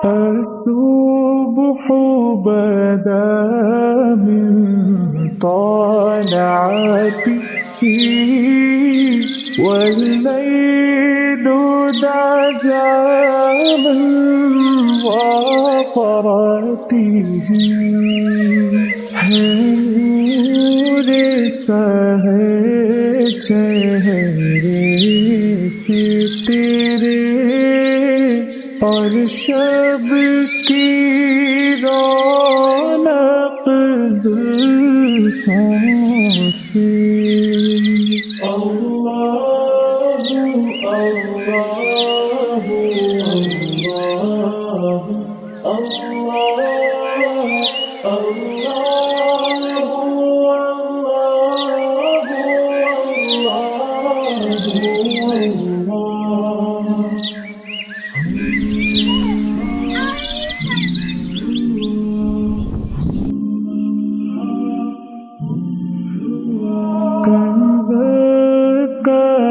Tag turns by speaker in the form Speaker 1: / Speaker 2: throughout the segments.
Speaker 1: الصبح بدا من طلعته والليل دجى من وفرته نور سحر چہرے سے تیرے اور شب کی رونق زلفوں سے اللہ اللہ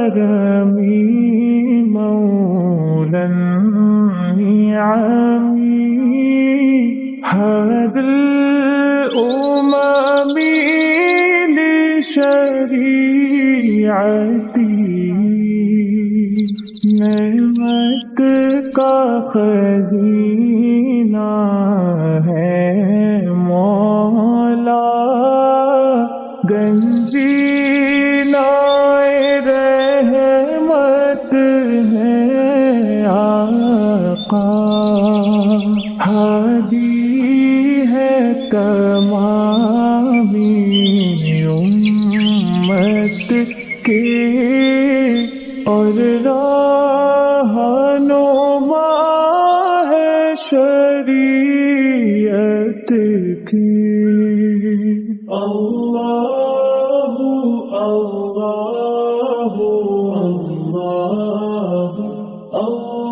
Speaker 1: کرمی مولا النعم هذا الأمم لشریعتی نعمت کا خزینہ ہے مولا گنجینہ رحمت ہے آقا ہادی ہے تمامی امت کے اور رہنما ہے شریعت کی اللہ اللہ اللہ اللہ